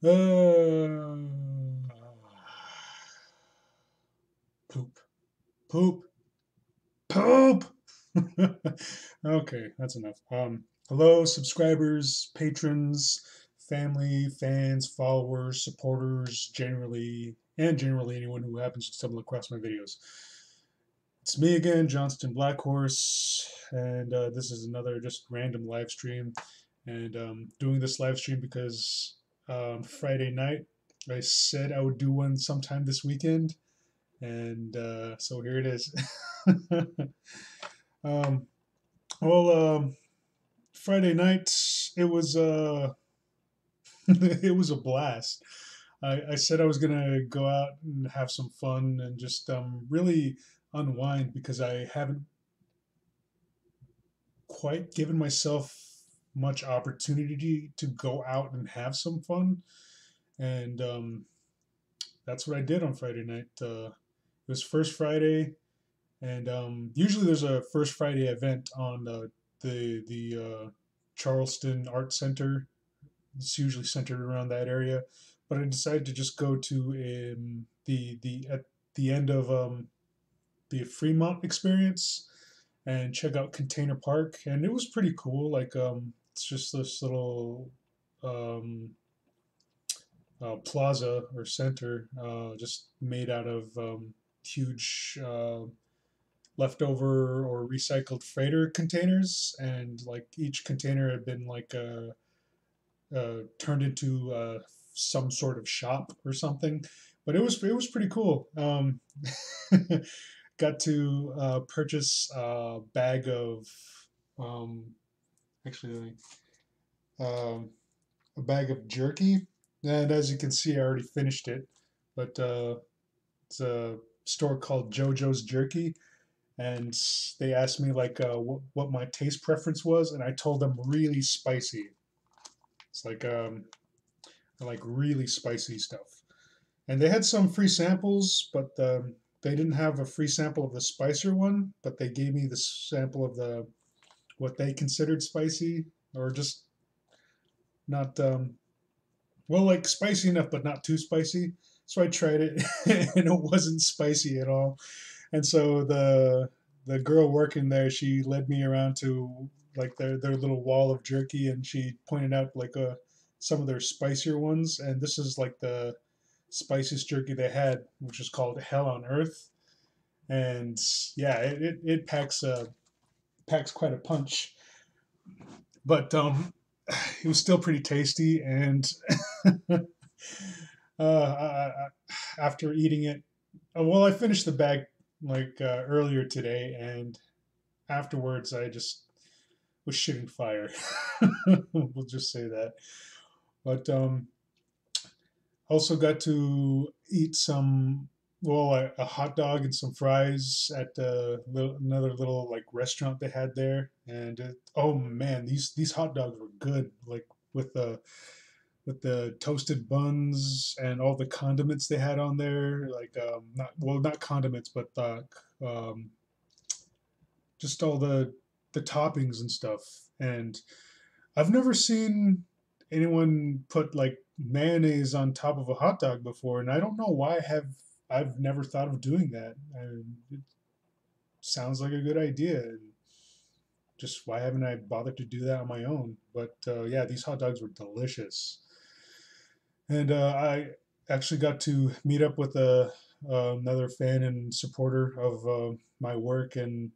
Uh, poop, poop, poop. Okay, that's enough. Hello, subscribers, patrons, family, fans, followers, supporters, generally anyone who happens to stumble across my videos. It's me again, Johnston Blackhorse, and this is another just random live stream. And doing this live stream because Friday night I said I would do one sometime this weekend, and so here it is. um, well, Friday night it was it was a blast. I said I was gonna go out and have some fun and just really unwind because I haven't quite given myself much opportunity to go out and have some fun, and that's what I did on Friday night. It was first Friday, and usually there's a first Friday event on the Charleston Art Center. It's usually centered around that area, but I decided to just go to the at the end of the Fremont experience and check out Container Park, and it was pretty cool. Like it's just this little um, plaza or center, just made out of huge leftover or recycled freighter containers, and like each container had been like turned into some sort of shop or something. But it was pretty cool. Got to purchase a bag of um, actually um, a bag of jerky, and as you can see, I already finished it. But it's a store called JoJo's Jerky, and they asked me like what my taste preference was, and I told them really spicy. It's like I like really spicy stuff. And they had some free samples, but they didn't have a free sample of the spicier one. But they gave me the sample of the what they considered spicy, or just not well, like spicy enough, but not too spicy. So I tried it, and it wasn't spicy at all. And so the girl working there, she led me around to like their little wall of jerky, and she pointed out like some of their spicier ones. And this is like the spiciest jerky they had, which is called Hell on Earth. And yeah, it packs quite a punch, but it was still pretty tasty. And after eating it, well, I finished the bag like earlier today, and afterwards I just was shitting fire. We'll just say that. But also got to eat some, well, a hot dog and some fries at another little like restaurant they had there, and oh man, these hot dogs were good. Like with the toasted buns and all the condiments they had on there, like not condiments, but um, just all the toppings and stuff. And I've never seen anyone put like mayonnaise on top of a hot dog before, and I don't know why I've never thought of doing that. And it sounds like a good idea. And just why haven't I bothered to do that on my own? But yeah, these hot dogs were delicious. And I actually got to meet up with another fan and supporter of my work, and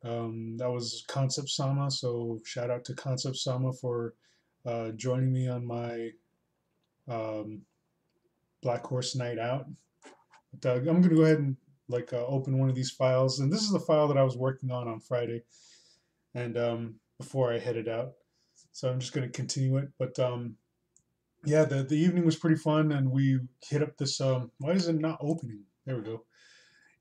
that was Concept Sama. So shout out to Concept Sama for joining me on my um, Black Horse Night Out. But, I'm gonna go ahead and like open one of these files, and this is the file that I was working on Friday, and before I headed out. So I'm just gonna continue it. But yeah, the evening was pretty fun, and we hit up this. Why is it not opening? There we go.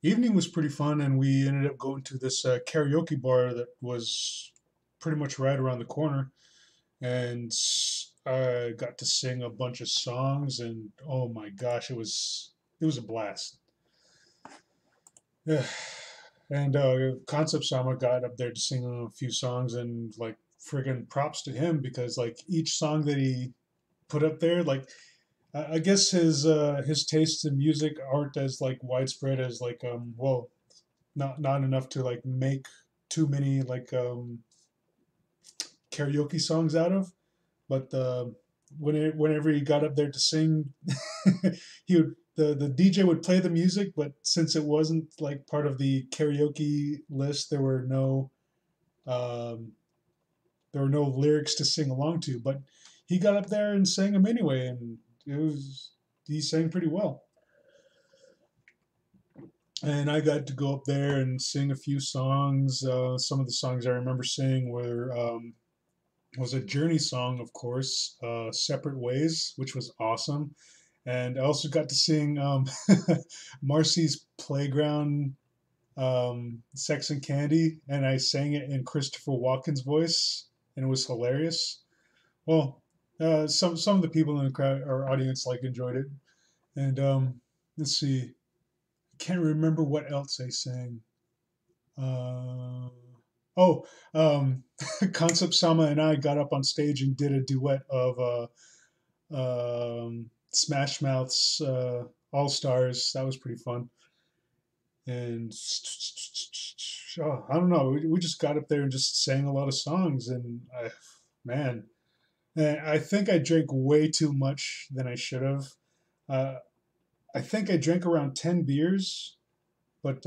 Evening was pretty fun, and we ended up going to this karaoke bar that was pretty much right around the corner, and I got to sing a bunch of songs, and oh my gosh, it was a blast. Yeah. And Concept Sama got up there to sing a few songs, and like friggin' props to him because like each song that he put up there, like I guess his tastes in music aren't as like widespread as like well, not enough to like make too many like karaoke songs out of. But whenever he got up there to sing, he would the DJ would play the music, but since it wasn't like part of the karaoke list, um, there were no lyrics to sing along to. But he got up there and sang them anyway, and it was he sang pretty well. And I got to go up there and sing a few songs. Some of the songs I remember singing were was a Journey song, of course, "Separate Ways," which was awesome. And I also got to sing Marcy's Playground, "Sex and Candy," and I sang it in Christopher Walken's voice, and it was hilarious. Well, some of the people in the crowd or audience like enjoyed it, and let's see, I can't remember what else I sang. Uh, oh, Concept Sama and I got up on stage and did a duet of Smash Mouth's All Stars. That was pretty fun. And oh, I don't know, we just got up there and just sang a lot of songs, and man, I think I drank way too much than I should have. Uh, I think I drank around 10 beers, but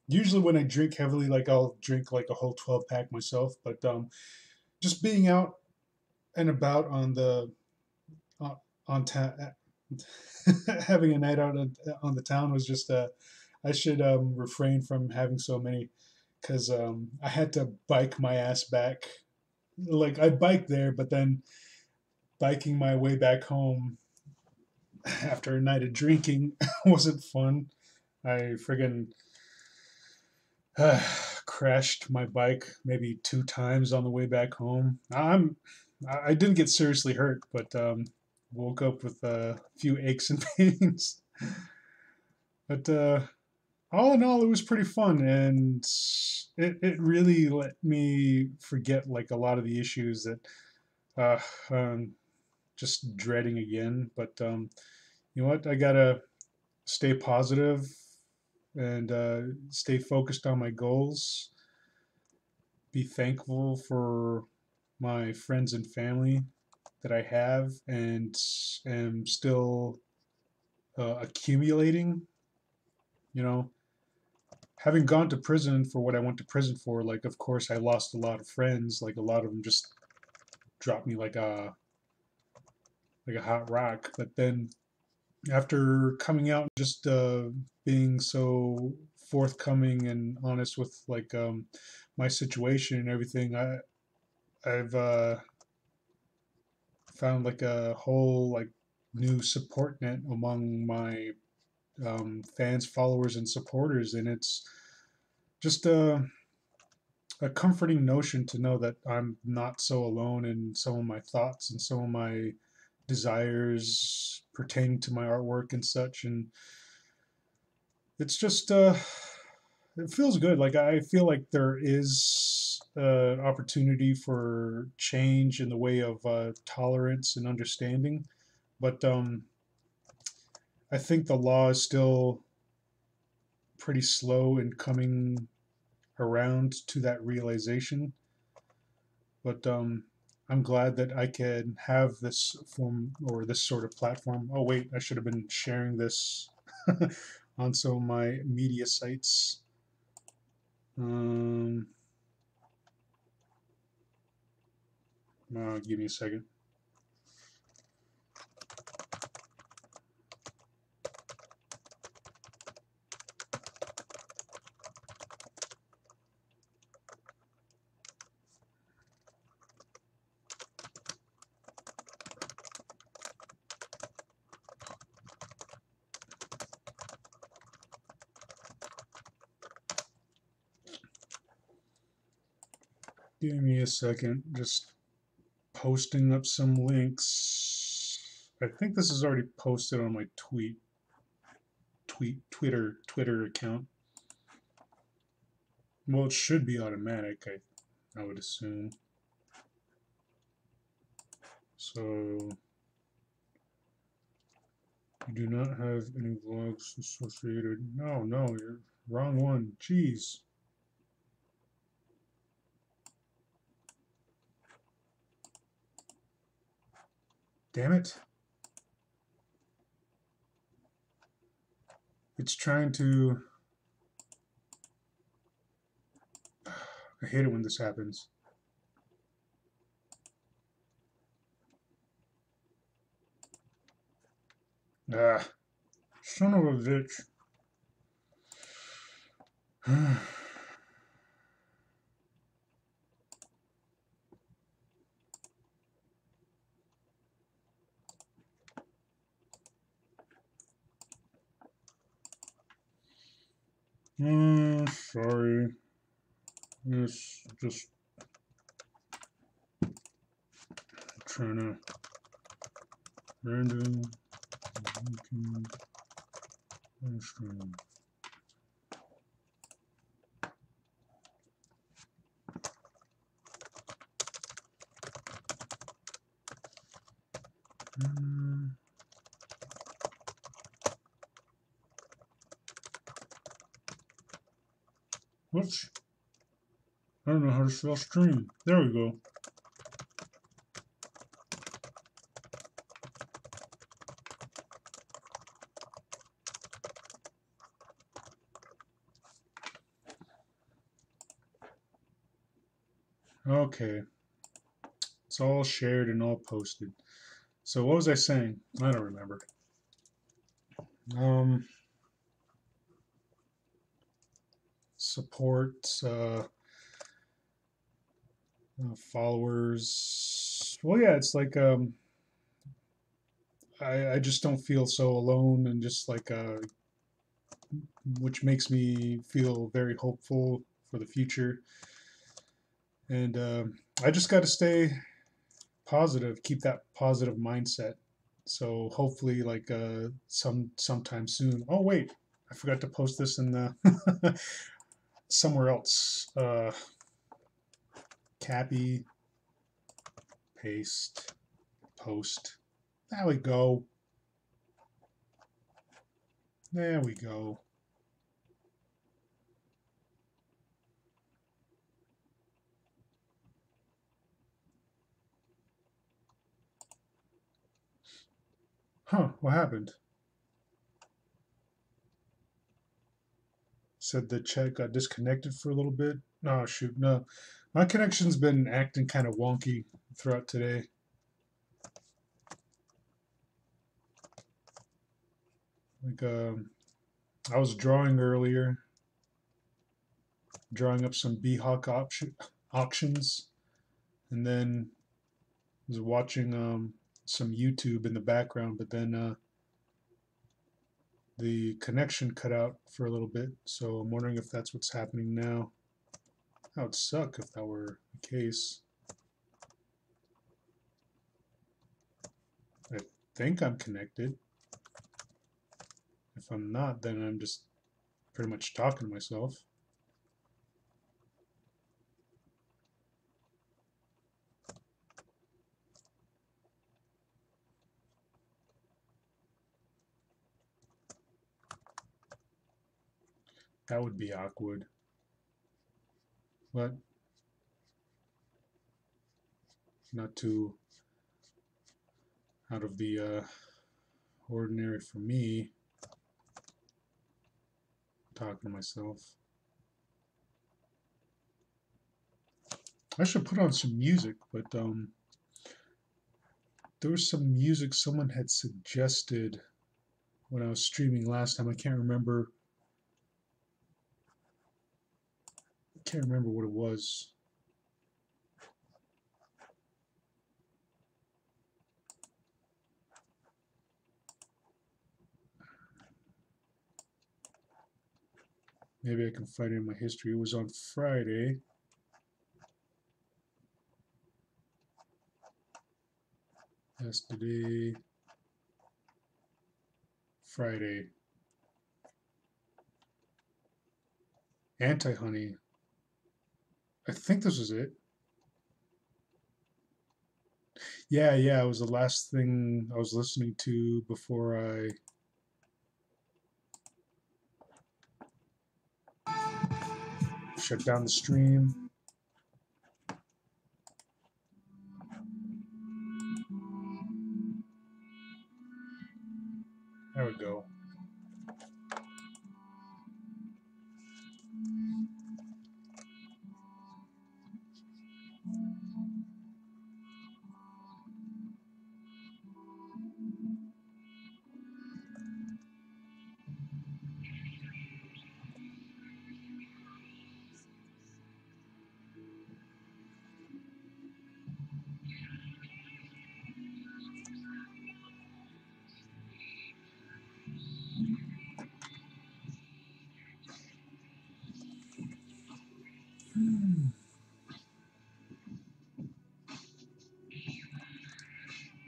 usually when I drink heavily, like I'll drink like a whole 12 pack myself. But just being out and about on the on town, having a night out on the town was just I should refrain from having so many because I had to bike my ass back. Like I biked there, but then biking my way back home after a night of drinking wasn't fun. I friggin' crashed my bike maybe 2 times on the way back home. I didn't get seriously hurt, but woke up with a few aches and pains. But all in all, it was pretty fun, and it really let me forget like a lot of the issues that uh, um, just dreading again. But you know what? I gotta stay positive and stay focused on my goals. Be thankful for my friends and family that I have, and am still accumulating. You know, having gone to prison for what I went to prison for, like of course I lost a lot of friends. Like a lot of them just dropped me like a hot rock. But then after coming out, and just being so forthcoming and honest with like my situation and everything, I've found like a whole like new support net among my fans, followers, and supporters, and it's just a comforting notion to know that I'm not so alone in some of my thoughts and some of my desires pertaining to my artwork and such. And it's just it feels good. Like I feel like there is opportunity for change in the way of tolerance and understanding, but I think the law is still pretty slow in coming around to that realization. But I'm glad that I can have this form or this sort of platform. Oh wait, I should have been sharing this on some of my media sites. Um, give me a second. Give me a second. Just posting up some links. I think this is already posted on my Twitter account. Well, it should be automatic. I would assume. So You do not have any vlogs associated. No, you're wrong one. Jeez. Damn it. It's trying to... I hate it when this happens. Ah, son of a bitch. Sorry. Yes, just trying to random Livestream. Whoops. I don't know how to spell stream. There we go. Okay. It's all shared and all posted. So what was I saying? I don't remember. Support, followers. Well, yeah, it's like I just don't feel so alone, and just like which makes me feel very hopeful for the future. And I just got to stay positive, keep that positive mindset. So hopefully, like sometime soon. Oh wait, I forgot to post this in the somewhere else. Copy, paste, post. There we go. There we go. Huh, what happened? Said the chat got disconnected for a little bit. Oh, shoot, no. My connection's been acting kind of wonky throughout today. Like, I was drawing earlier, drawing up some B-Hawk auctions, and then was watching some YouTube in the background, but then the connection cut out for a little bit, so I'm wondering if that's what's happening now. That would suck if that were the case. I think I'm connected. If I'm not, then I'm just pretty much talking to myself. That would be awkward. But not too out of the ordinary for me, talking to myself. I should put on some music, but there was some music someone had suggested when I was streaming last time. I can't remember what it was. Maybe I can find it in my history. It was on Friday. Yesterday. Friday. Anti-Honey. I think this was it. Yeah, it was the last thing I was listening to before I shut down the stream. There we go.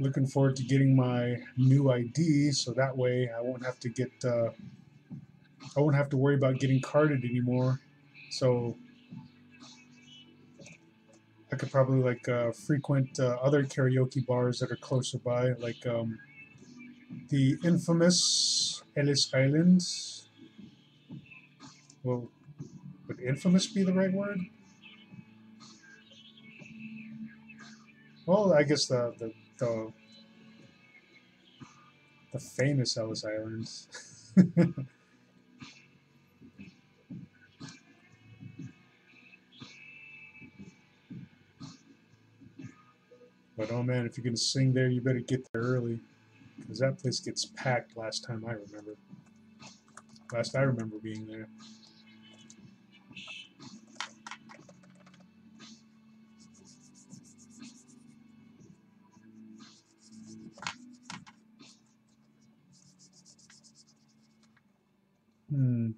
Looking forward to getting my new ID, so that way I won't have to get I won't have to worry about getting carded anymore. So I could probably like frequent other karaoke bars that are closer by, like the infamous Ellis Islands. Well, would infamous be the right word? Well, I guess the famous Ellis Islands. But oh man, if you're gonna sing there, you better get there early, because that place gets packed. Last time I remember. Last I remember being there. Hmm.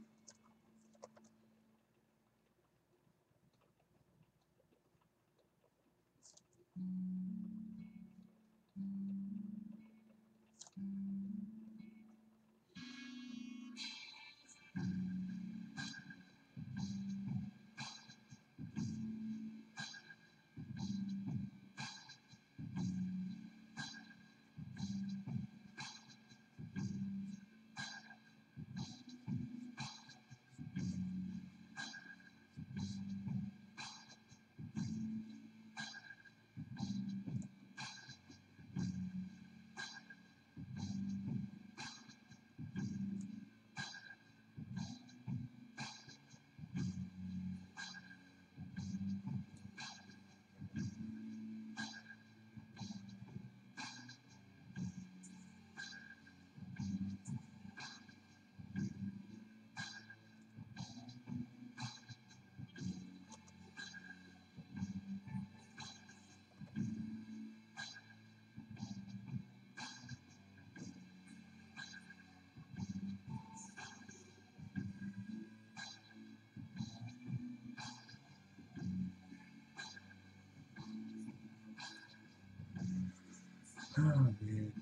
Oh man.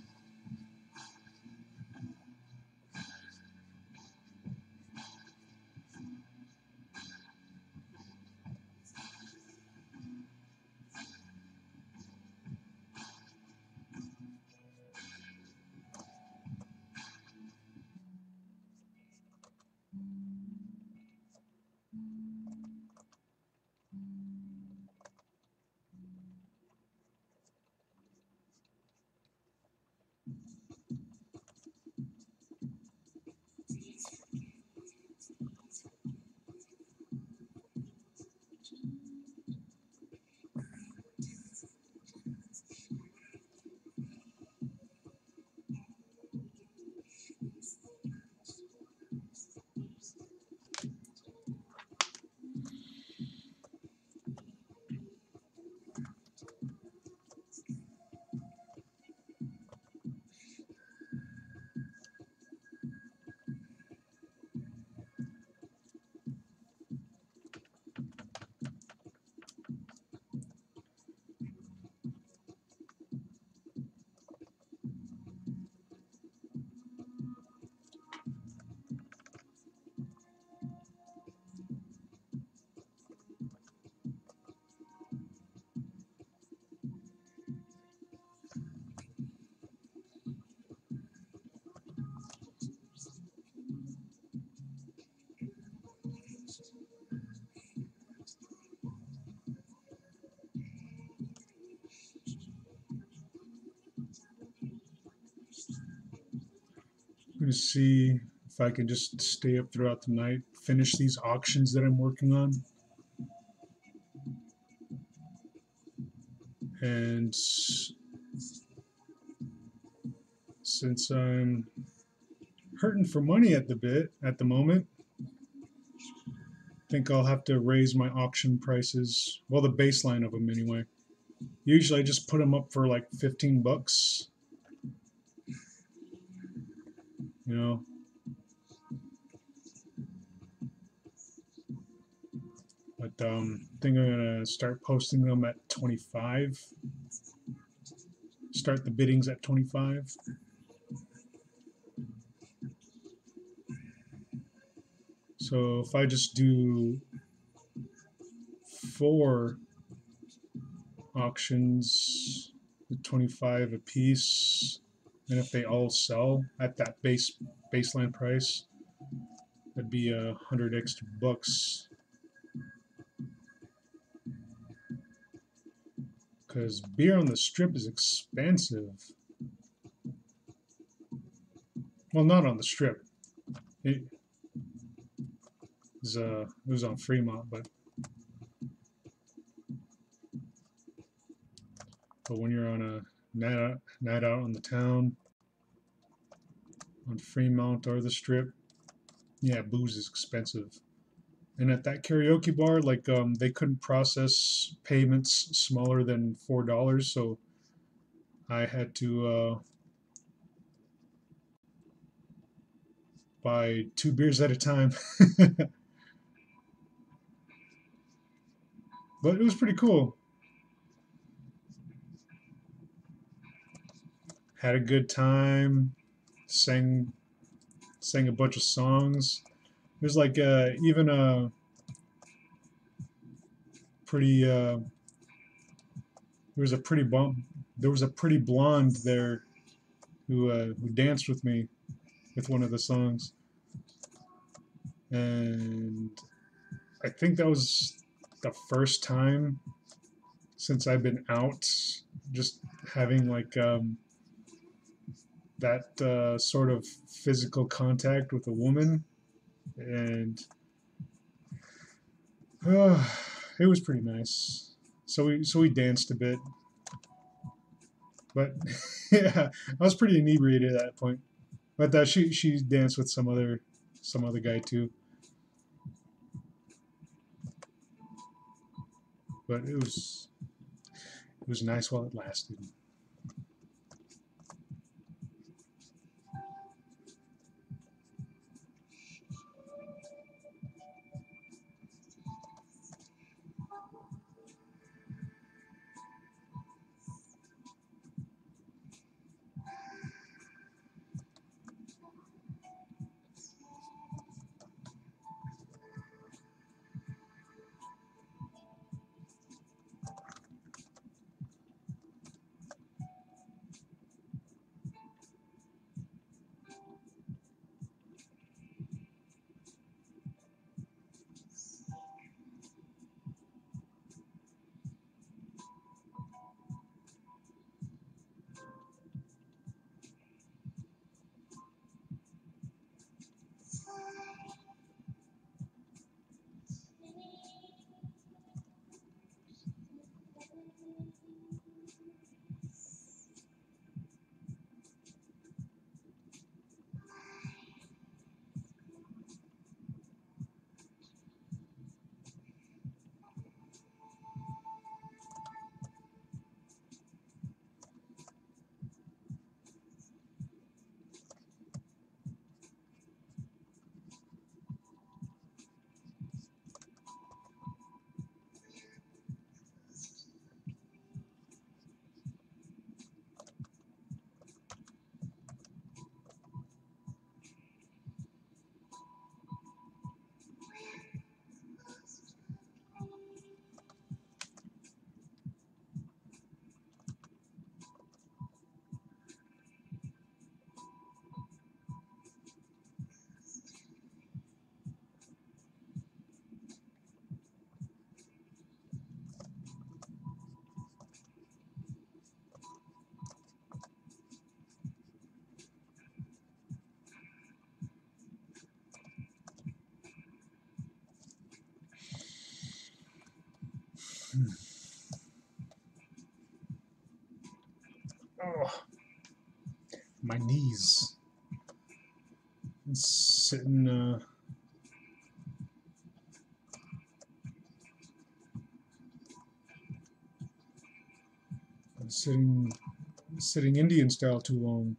I'm going to see if I can just stay up throughout the night, finish these auctions that I'm working on. And since I'm hurting for money at the moment, I think I'll have to raise my auction prices. Well, the baseline of them anyway. Usually I just put them up for like 15 bucks. You know, but I think I'm gonna start posting them at 25. Start the biddings at 25. So if I just do 4 auctions at 25 a piece, and if they all sell at that baseline price, that'd be 100 extra bucks. Because beer on the strip is expensive. Well, not on the strip. It was on Fremont, but when you're on a night out on the town, on Fremont or the strip, yeah, booze is expensive. And at that karaoke bar, like they couldn't process payments smaller than $4, so I had to buy 2 beers at a time. But it was pretty cool. Had a good time. Sang a bunch of songs. There's like even a pretty there was a pretty there was a pretty blonde there who danced with me with one of the songs, and I think that was the first time since I've been out just having like that sort of physical contact with a woman, and it was pretty nice. So we danced a bit, but yeah, I was pretty inebriated at that point. But she danced with some other guy too. But it was nice while it lasted. Oh, my knees. Sitting. Sitting Indian style too long.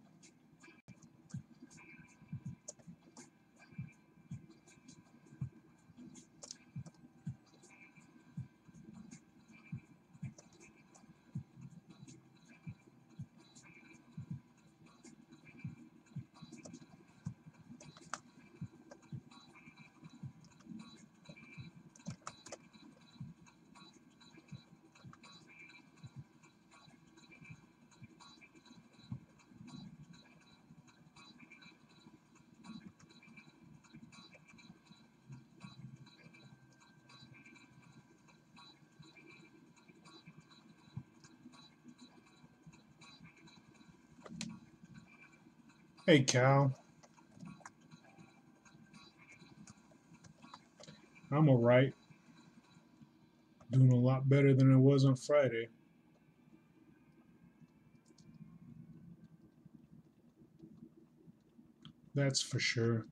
Hey, Cal. I'm alright. Doing a lot better than I was on Friday. That's for sure.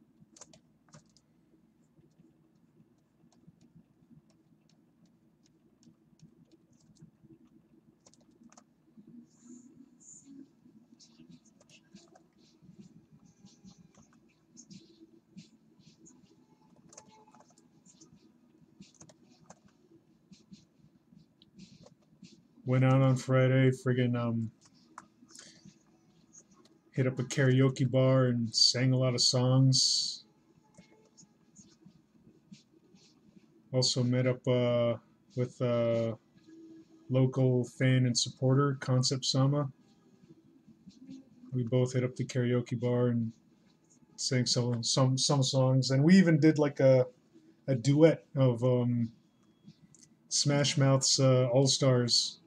Went out on Friday, friggin' hit up a karaoke bar and sang a lot of songs. Also met up with local fan and supporter, Concept Sama. We both hit up the karaoke bar and sang some songs, and we even did like a duet of Smash Mouth's All Stars.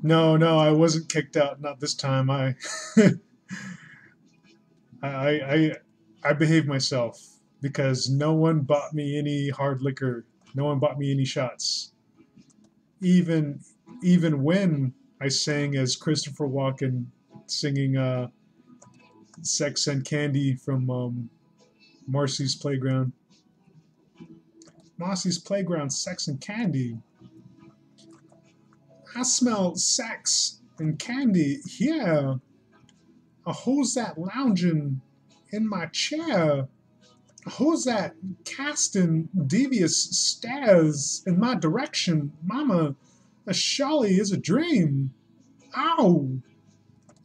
No, no, I wasn't kicked out. Not this time. I, I, I behaved myself because no one bought me any hard liquor. No one bought me any shots. Even even when I sang as Christopher Walken singing "Sex and Candy" from Marcy's Playground. Marcy's Playground, Sex and Candy. I smell sex and candy. Yeah. Who's that lounging in my chair? Who's that casting devious stares in my direction? Mama, a surely is a dream. Ow!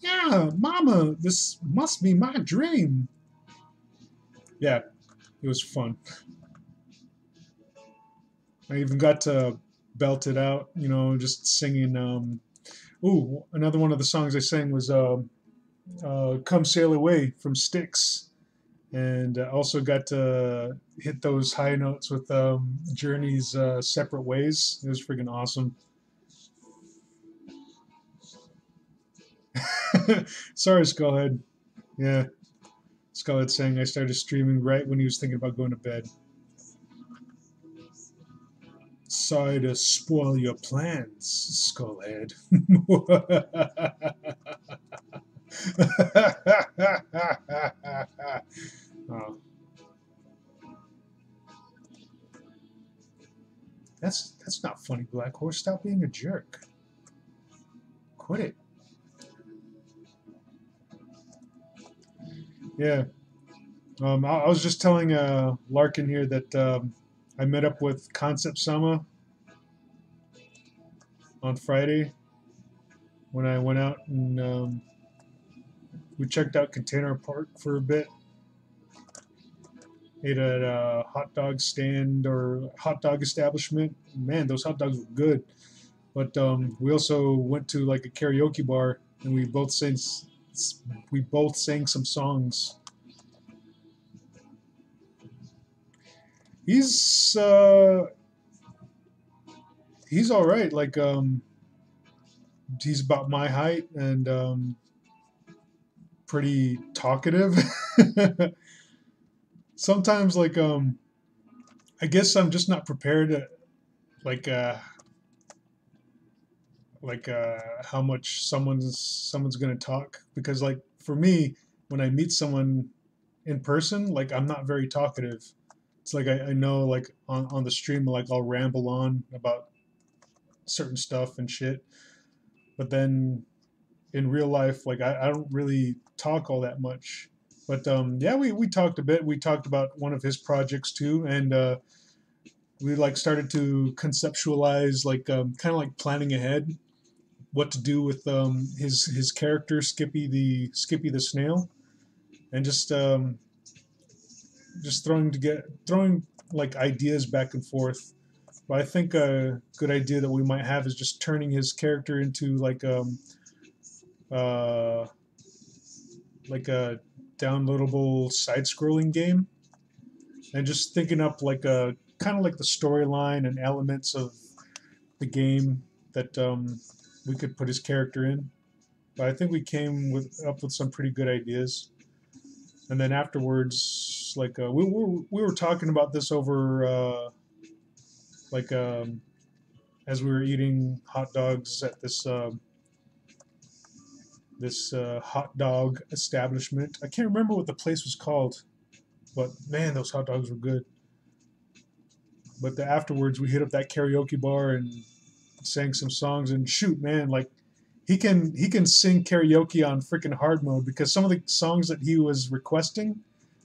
Yeah, Mama, this must be my dream. Yeah, it was fun. I even got to belt it out, just singing. Ooh, another one of the songs I sang was Come Sail Away from Styx. And also got to hit those high notes with Journey's Separate Ways. It was freaking awesome. Sorry, Skullhead. Yeah, Skullhead saying I started streaming right when he was thinking about going to bed. Sorry to spoil your plans, Skullhead. Oh, that's not funny, Blackhorse. Stop being a jerk. Quit it. Yeah. I was just telling Larkin here that I met up with Concept Sama on Friday when I went out and we checked out Container Park for a bit. Ate at a hot dog stand or hot dog establishment. Man, those hot dogs were good. But we also went to like a karaoke bar and we both sang some songs. He's he's all right. Like he's about my height and pretty talkative. Sometimes like I guess I'm just not prepared, like how much someone's gonna talk, because like for me, when I meet someone in person, like I'm not very talkative. It's like I know like on the stream, like I'll ramble on about certain stuff and shit, but then in real life, like I don't really talk all that much. But yeah, we talked a bit. We talked about one of his projects too, and we like started to conceptualize, like kind of like planning ahead what to do with his character Skippy the snail, and just throwing like ideas back and forth. But I think a good idea that we might have is just turning his character into uh, like a downloadable side-scrolling game, and just thinking up like a kind of like the storyline and elements of the game that we could put his character in. But I think we came up with some pretty good ideas. And then afterwards, like we were talking about this over like as we were eating hot dogs at this hot dog establishment. I can't remember what the place was called, but man, those hot dogs were good. But afterwards, we hit up that karaoke bar and sang some songs. And shoot, man, like he can sing karaoke on freaking hard mode, because some of the songs that he was requesting,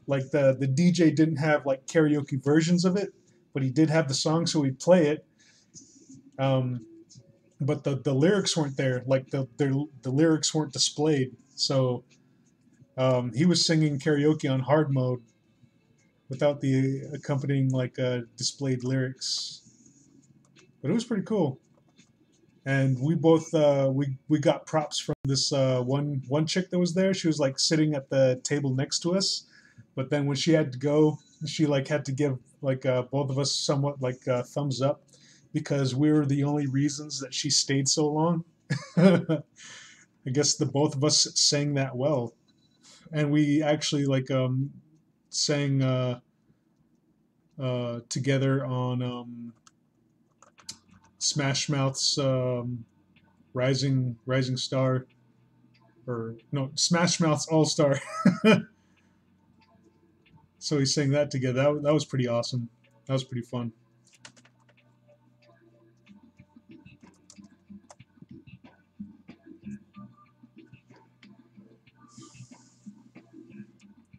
like the DJ didn't have like karaoke versions of it, but he did have the song, so we'd play it. Um, but the lyrics weren't there. Like the lyrics weren't displayed. So he was singing karaoke on hard mode without the accompanying like displayed lyrics. But it was pretty cool. And we both we got props from this one chick that was there. She was like sitting at the table next to us, but then when she had to go, she like had to give like both of us somewhat like thumbs up, because we were the only reasons that she stayed so long. I guess the both of us sang that well, and we actually like sang together on Smash Mouth's Rising Star, or no, Smash Mouth's All Star. So we sang that together. That was pretty awesome. That was pretty fun.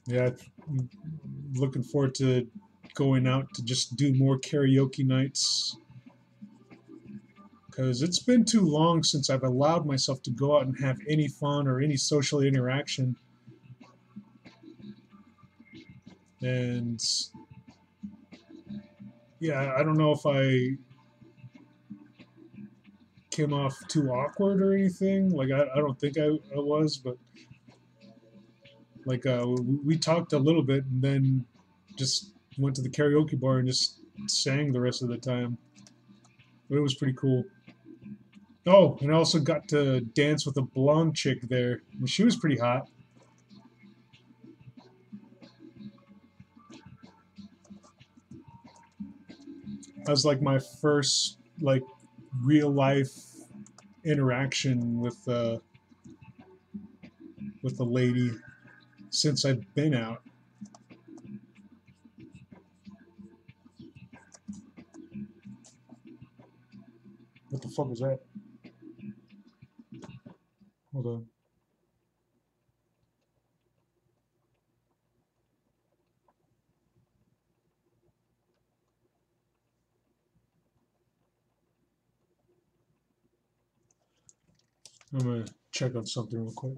Yeah, looking forward to going out to just do more karaoke nights, because it's been too long since I've allowed myself to go out and have any fun or any social interaction. And yeah, I don't know if I came off too awkward or anything. Like I don't think I was, but like we talked a little bit and then just went to the karaoke bar and just sang the rest of the time. But it was pretty cool. Oh, and I also got to dance with a blonde chick there, and she was pretty hot. That was like my first like real life interaction with a lady since I've been out. What the fuck was that? Hold on. I'm gonna check on something real quick.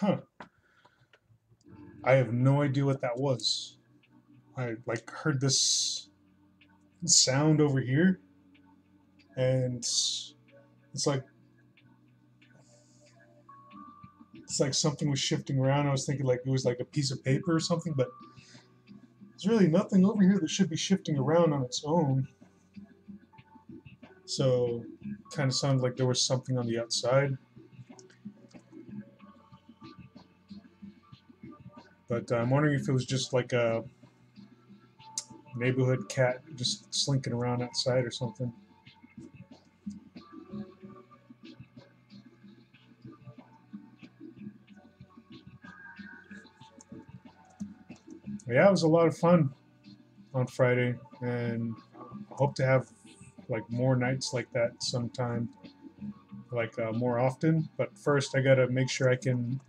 Huh. I have no idea what that was. I like heard this sound over here, and it's like something was shifting around. I was thinking like it was like a piece of paper or something, but there's really nothing over here that should be shifting around on its own. So, kind of sounded like there was something on the outside. But I'm wondering if it was just like a neighborhood cat just slinking around outside or something. Yeah, it was a lot of fun on Friday, and I hope to have like more nights like that sometime, like more often. But first, I gotta make sure I can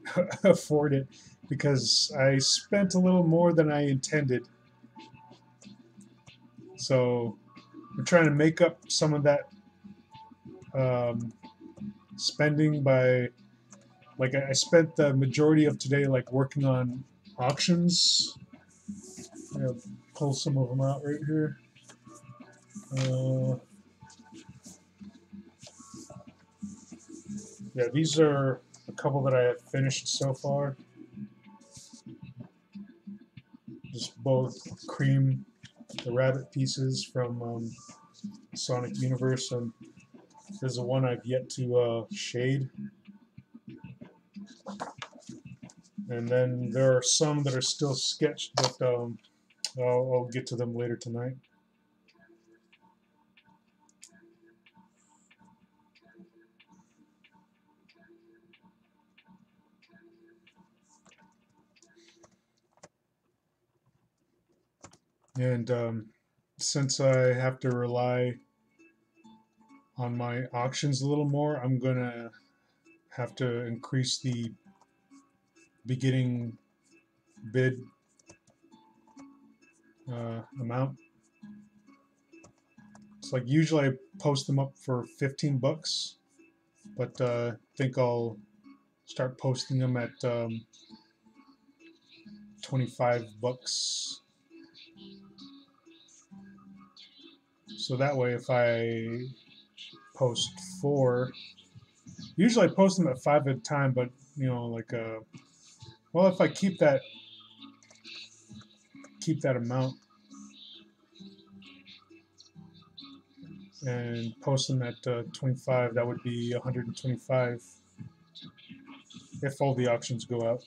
afford it because I spent a little more than I intended. So I'm trying to make up some of that um, spending by like I spent the majority of today like working on auctions. I'm gonna pull some of them out right here. Uh, yeah, these are a couple that I have finished so far. Just both cream the rabbit pieces from Sonic Universe, and there's a one I've yet to shade. And then there are some that are still sketched, but I'll get to them later tonight. And since I have to rely on my auctions a little more, I'm gonna have to increase the beginning bid amount. It's like usually I post them up for 15 bucks, but I think I'll start posting them at 25 bucks. So that way, if I post 4, usually I post them at 5 at a time, but you know, like well, if I keep that amount and post them at 25, that would be 125 if all the auctions go out.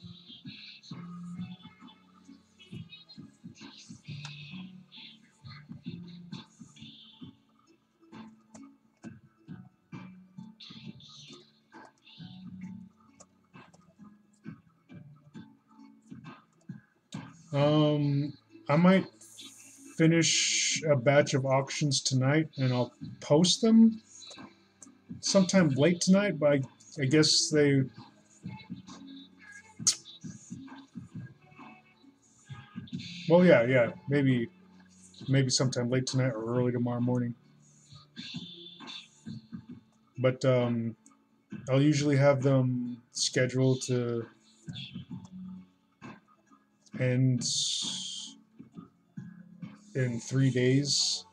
Um, I might finish a batch of auctions tonight, and I'll post them sometime late tonight. But I guess they. Well, yeah, maybe sometime late tonight or early tomorrow morning. But I'll usually have them scheduled to end in 3 days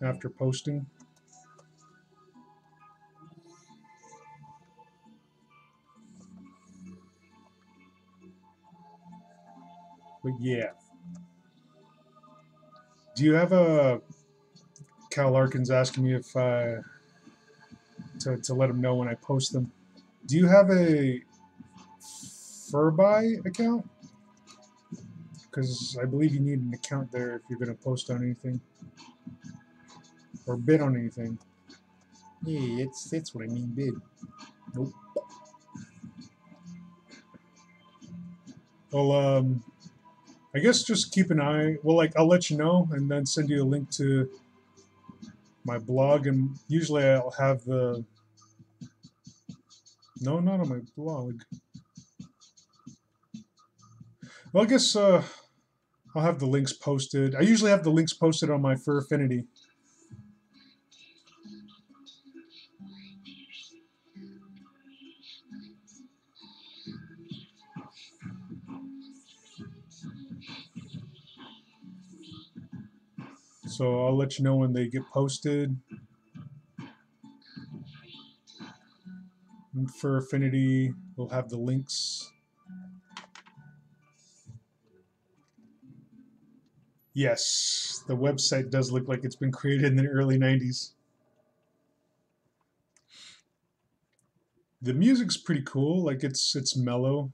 after posting. But yeah. Do you have a Cal Larkin's asking me if to let him know when I post them? Do you have a Furby account? Because I believe you need an account there if you're going to post on anything or bid on anything. Yeah, it's what I mean, bid. Nope. Well, I guess just keep an eye. Well, like I'll let you know and then send you a link to my blog, and usually I'll have the. No, not on my blog. Well, I guess I'll have the links posted. I usually have the links posted on my Fur Affinity. So I'll let you know when they get posted. And for Affinity, we'll have the links. Yes, the website does look like it's been created in the early 90s. The music's pretty cool, like it's mellow.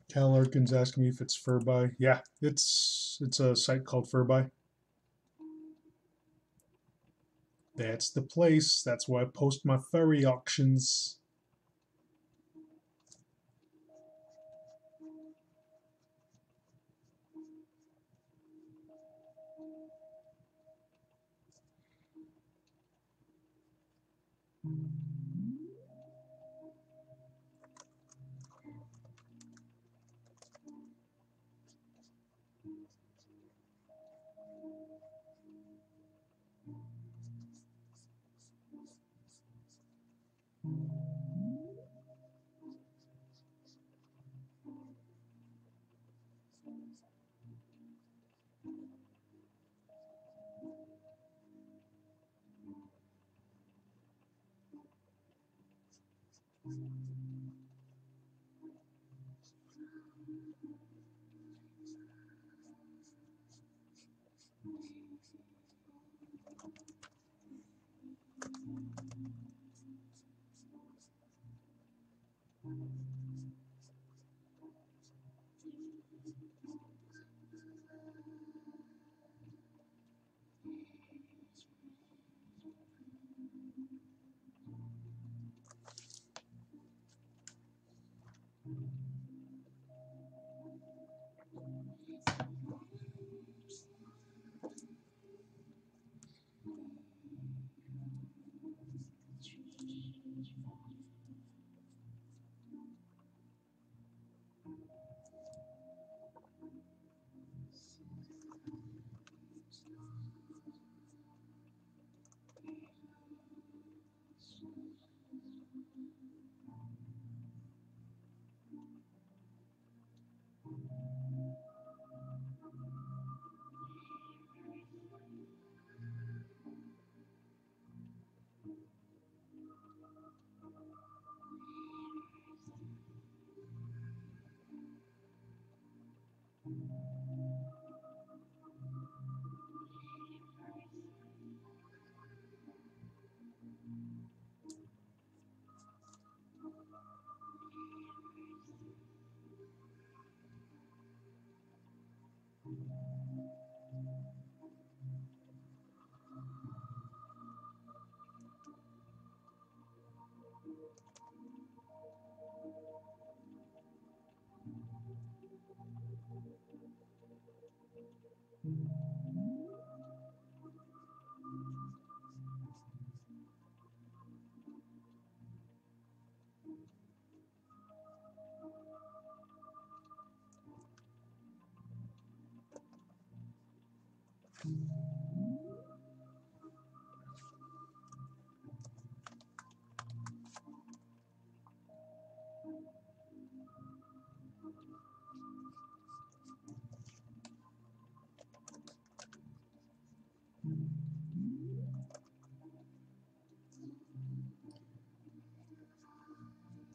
Cal Larkin's asking me if it's Furby. Yeah, it's a site called Furby. That's the place. That's where I post my furry auctions.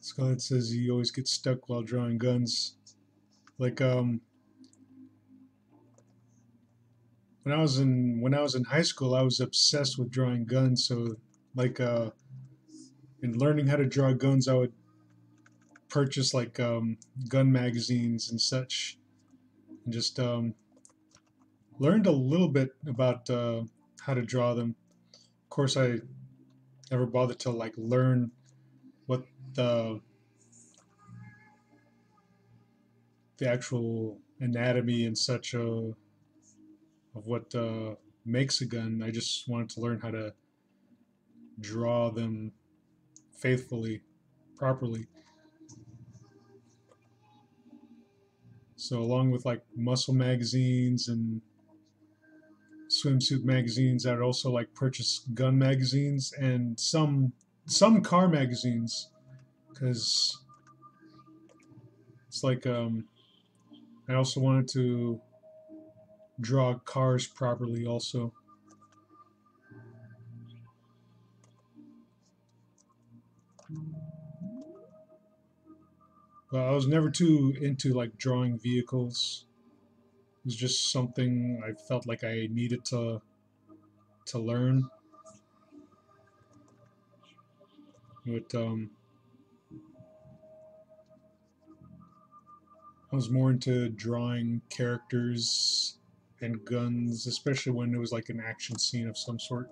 Scarlett says he always gets stuck while drawing guns. Like when I was in high school, I was obsessed with drawing guns. So like in learning how to draw guns, I would purchase like gun magazines and such, and just learned a little bit about how to draw them. Of course, I never bothered to like learn what the the actual anatomy and such of what makes a gun. I just wanted to learn how to draw them faithfully, properly. So along with like muscle magazines and swimsuit magazines, I'd also like purchase gun magazines and some car magazines because it's like I also wanted to draw cars properly also. But I was never too into like drawing vehicles. It was just something I felt like I needed to learn. But I was more into drawing characters and guns, especially when it was like an action scene of some sort.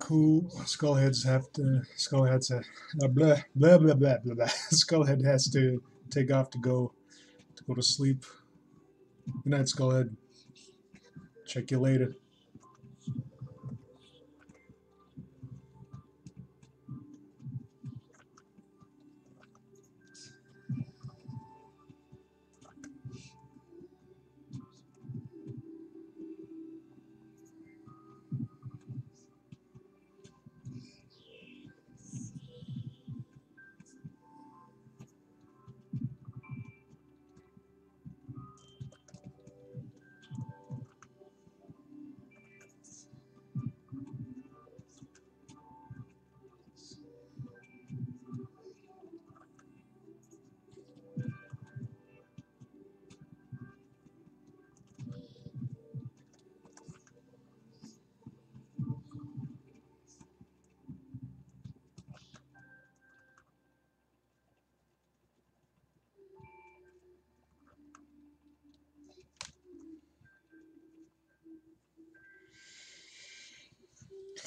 Cool. Skullheads blah blah blah blah blah blah. Skullhead has to take off to go to sleep. Good night, Skullhead. Check you later.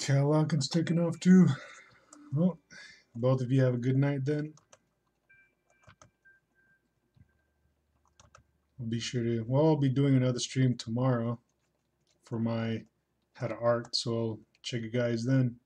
Callockin's taking off too. Well, both of you have a good night then. I'll be sure to. Well, I'll be doing another stream tomorrow for my how to art, so I'll check you guys then.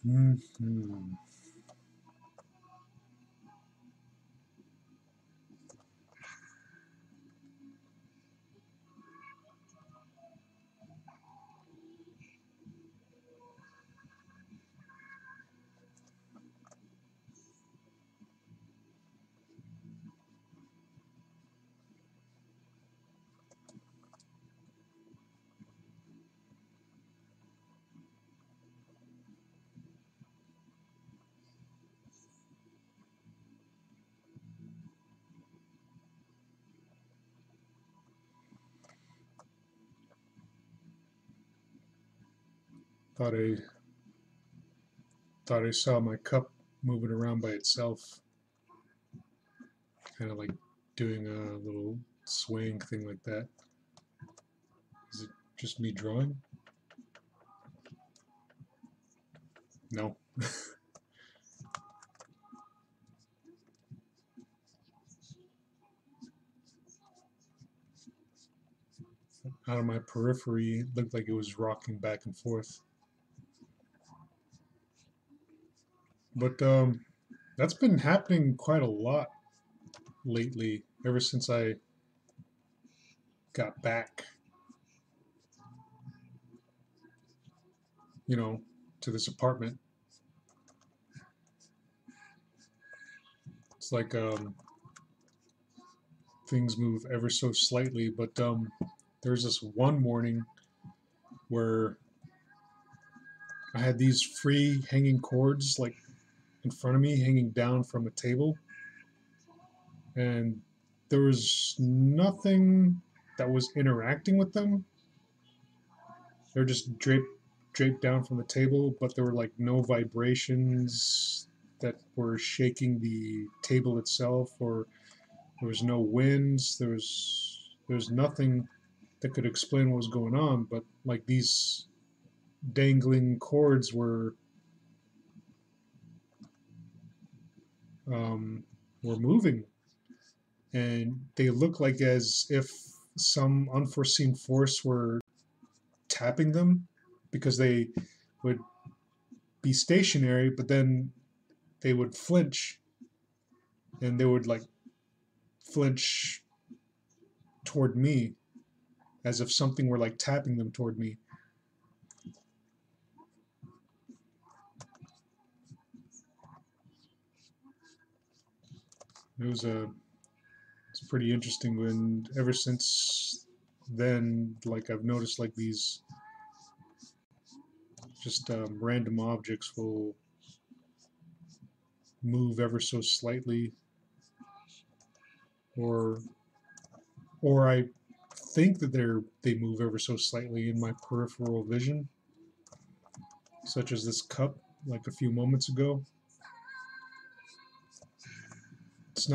Mm-hmm. Thought I saw my cup moving around by itself, kind of like doing a little swaying thing like that. Is it just me drawing? No. out of my periphery. It looked like it was rocking back and forth. But that's been happening quite a lot lately, ever since I got back, you know, to this apartment. It's like things move ever so slightly, but there's this one morning where I had these free hanging cords like in front of me, hanging down from a table, and there was nothing that was interacting with them. They're just draped down from the table, but there were like no vibrations that were shaking the table itself, or there was no winds. There was nothing that could explain what was going on, but like these dangling cords um, were moving, and they looked like as if some unforeseen force were tapping them, because they would be stationary, but then they would flinch, and they would like flinch toward me as if something were like tapping them toward me. It was it's pretty interesting. And ever since then, like I've noticed like these just random objects will move ever so slightly, or I think that they move ever so slightly in my peripheral vision, such as this cup like a few moments ago. It's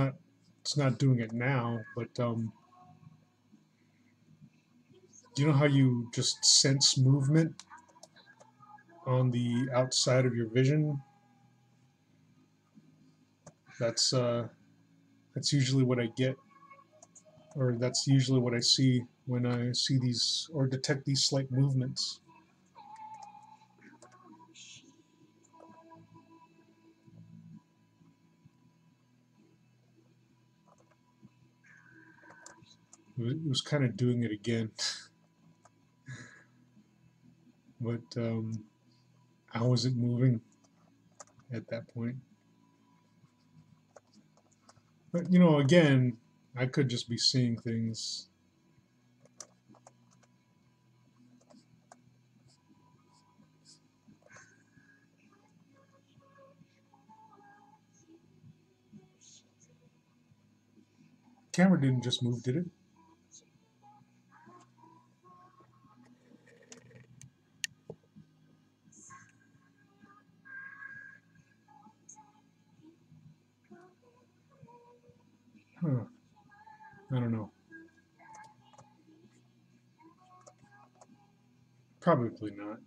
not doing it now, but do you know how you just sense movement on the outside of your vision? That's usually what I get, or that's usually what I see when I see these or detect these slight movements. It was kind of doing it again, but how was it moving at that point? But again, I could just be seeing things. Camera didn't just move, did it? Huh. I don't know. Probably not.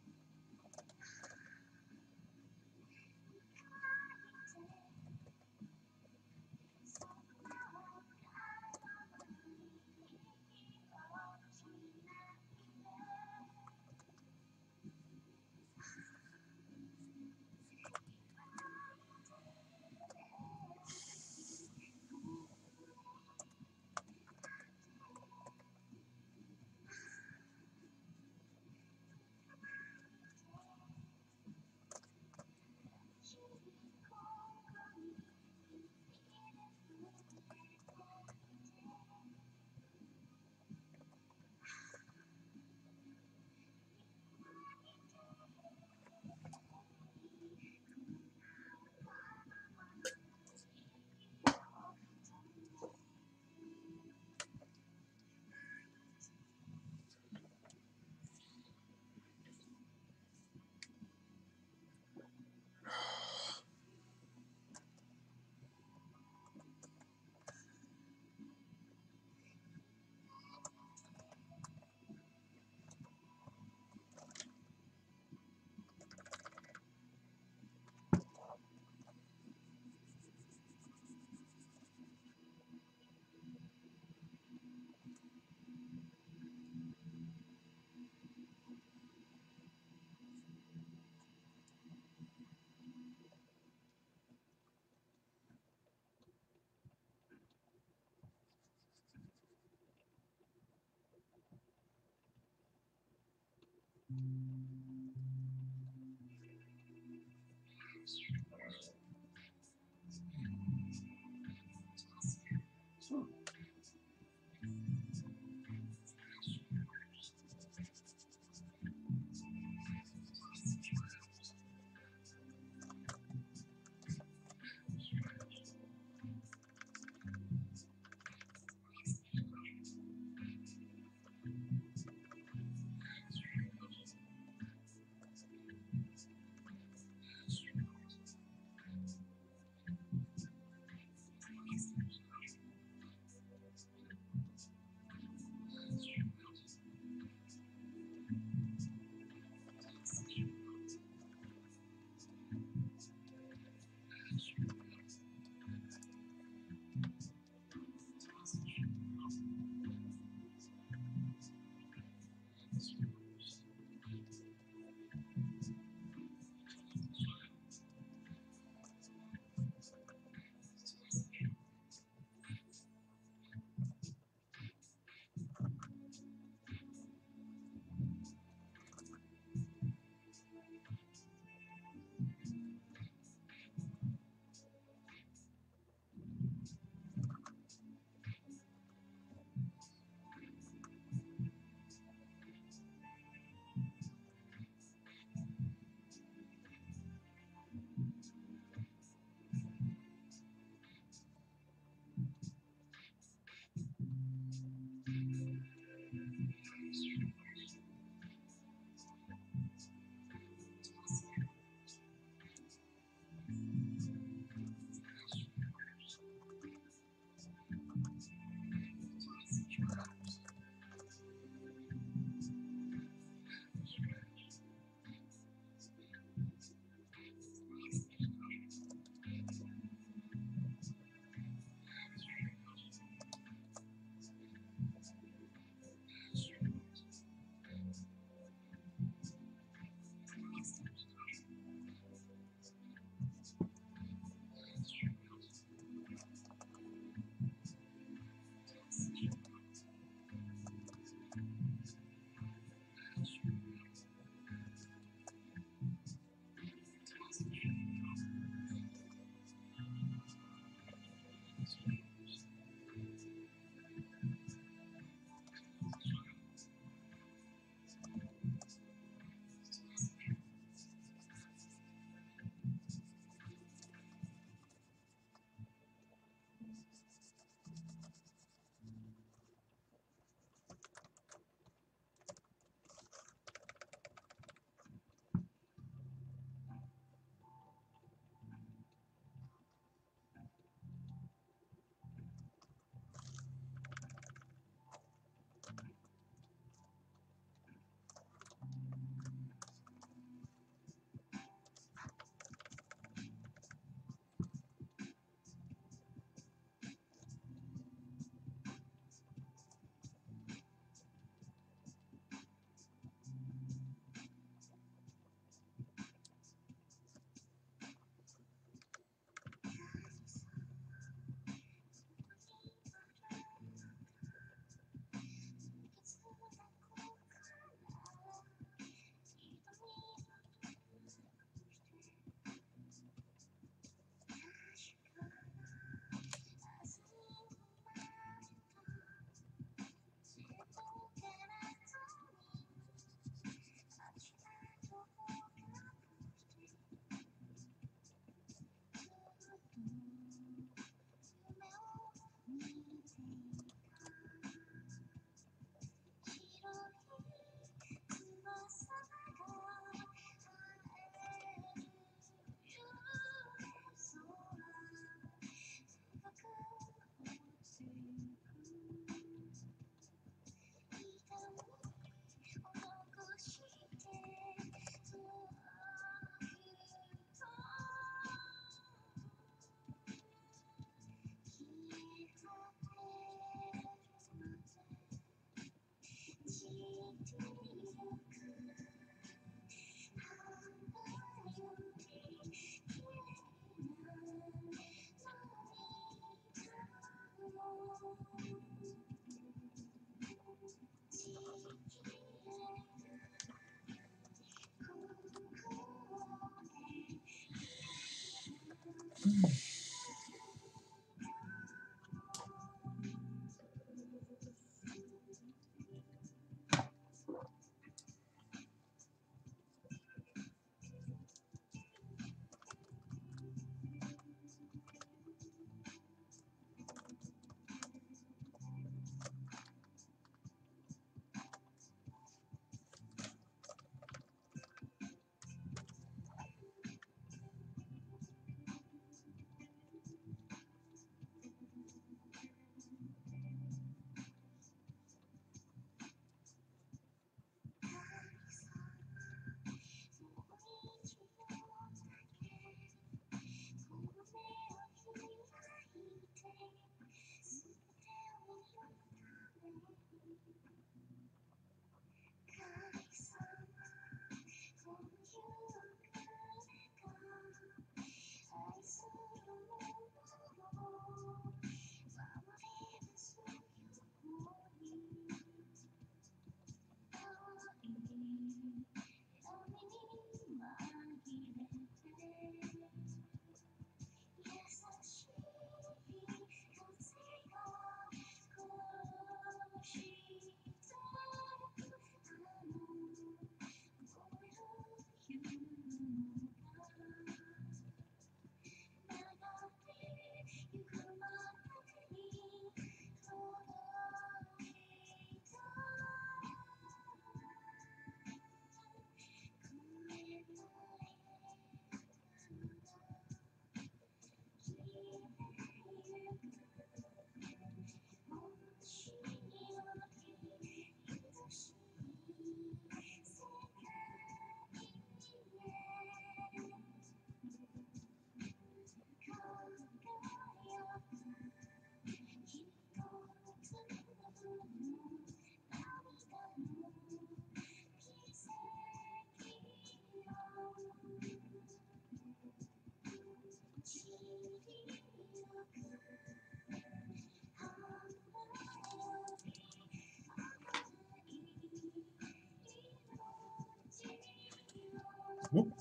Whoop.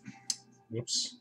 Whoops.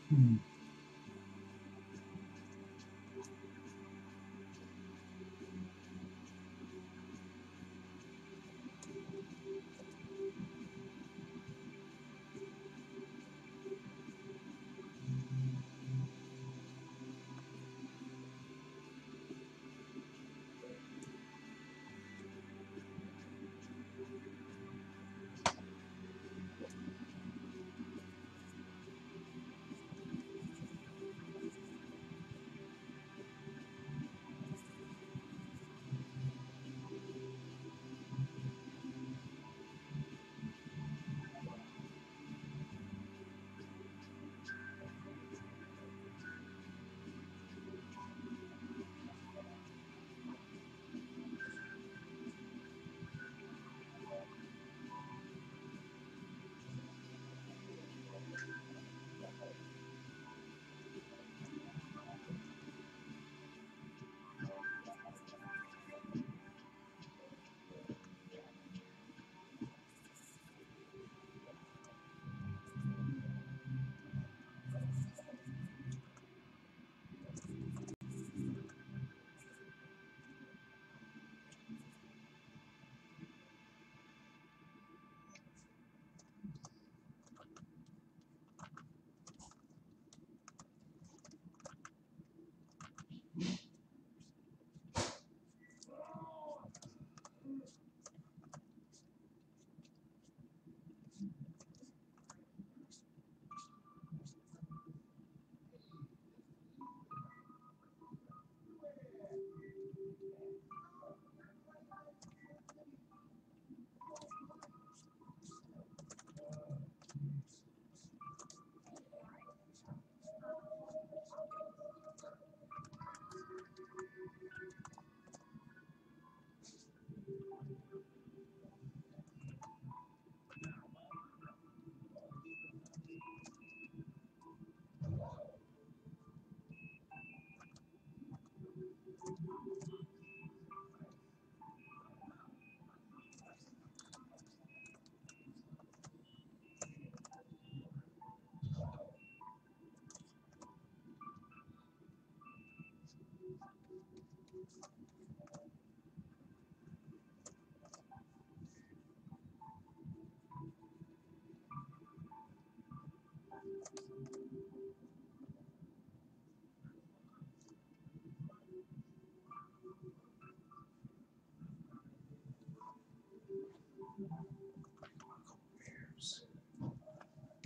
Hmm.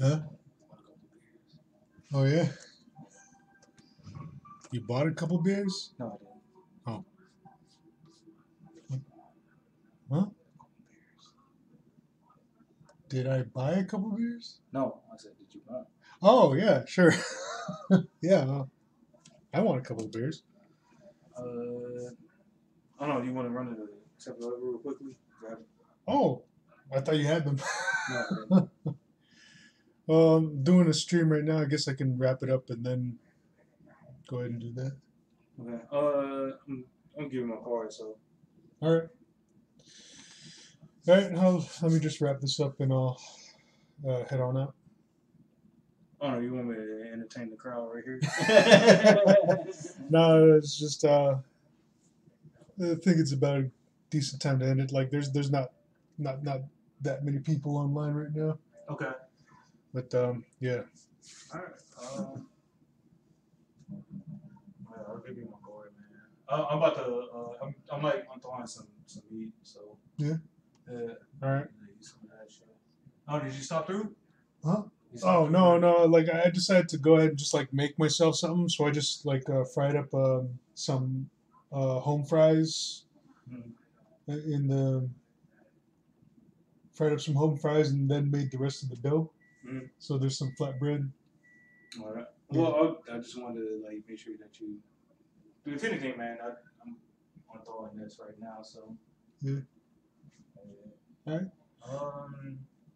Huh? Oh yeah. You bought a couple beers? No, I didn't. Oh. Huh? Did I buy a couple beers? No, I said, did you buy? Oh yeah, sure. Yeah, I want a couple of beers. I don't know. You want to run it except real quickly? Grab it. Oh, I thought you had them. No, I didn't. Well, I'm doing a stream right now. I guess I can wrap it up and then go ahead and do that. Okay. I'm giving my card, so. All right. All right. Let me just wrap this up and I'll head on out. Oh no, you want me to entertain the crowd right here? No, it's just I think it's about a decent time to end it. Like there's not that many people online right now. Okay. But yeah. All right. I'll give you my card, man. I'm about to. I'm throwing some meat, so. Yeah. All right. Some of that shit. Oh, did you stop through? Huh? Oh no. Like I decided to go ahead and just like make myself something, so I just like fried up some home fries in the fried up some home fries and then made the rest of the dough. Mm-hmm. So there's some flatbread. All right. Well, I just wanted to like make sure that you. If anything, man, I'm throwing this right now, so. Yeah. All right.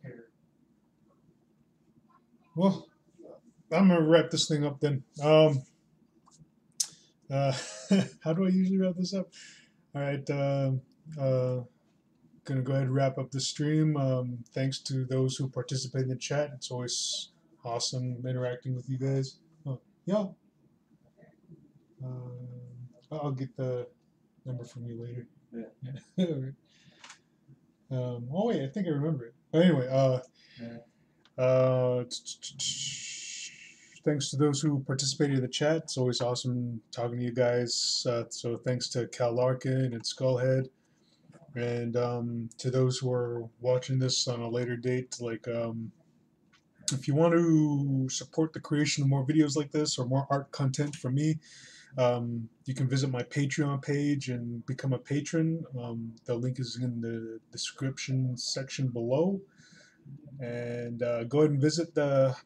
Here. Well, I'm gonna wrap this thing up then. How do I usually wrap this up? All right. Gonna go ahead and wrap up the stream. Thanks to those who participate in the chat. It's always awesome interacting with you guys. Oh, yeah. I'll get the number from you later. Yeah. All right. Oh wait, I think I remember it. But anyway, Yeah. uh, thanks to those who participated in the chat. It's always awesome talking to you guys. So thanks to Cal Larkin and Skullhead, and to those who are watching this on a later date, like if you want to support the creation of more videos like this or more art content from me, you can visit my Patreon page and become a patron. The link is in the description section below. And go ahead and visit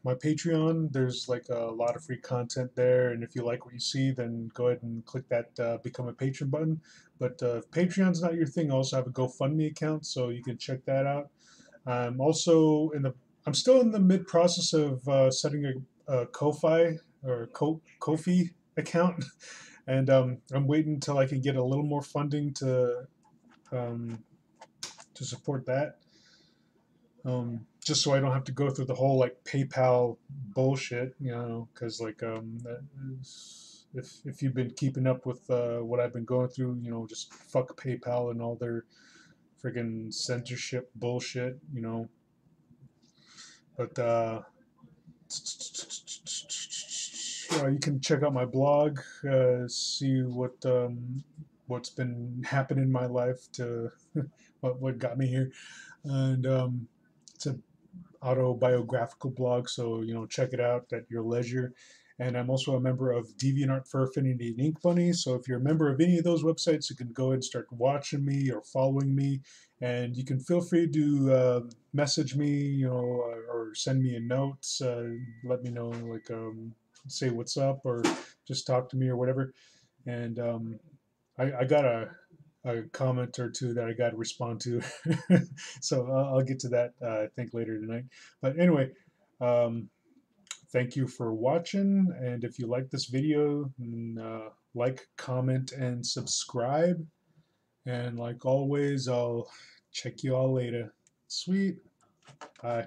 my Patreon. There's like a lot of free content there, and if you like what you see, then go ahead and click that become a patron button. But if Patreon's not your thing, I also have a GoFundMe account, so you can check that out. I'm still in the mid process of setting a Ko-fi or Ko-fi account, and I'm waiting until I can get a little more funding um, to support that. Just so I don't have to go through the whole like PayPal bullshit, because like if you've been keeping up with what I've been going through, just fuck PayPal and all their friggin' censorship bullshit. But you can check out my blog, see what's been happening in my life to what got me here, and it's a autobiographical blog, so check it out at your leisure. And I'm also a member of DeviantArt, Fur Affinity, and Ink Bunny. So if you're a member of any of those websites, you can go ahead and start watching me or following me. And you can feel free to message me, or send me a note. Let me know, like, say what's up, or just talk to me or whatever. And I got a comment or two that I got to respond to. So I'll get to that, I think, later tonight. But anyway, um, thank you for watching. And if you like this video, like, comment, and subscribe. And like always, I'll check you all later. Sweet. Bye.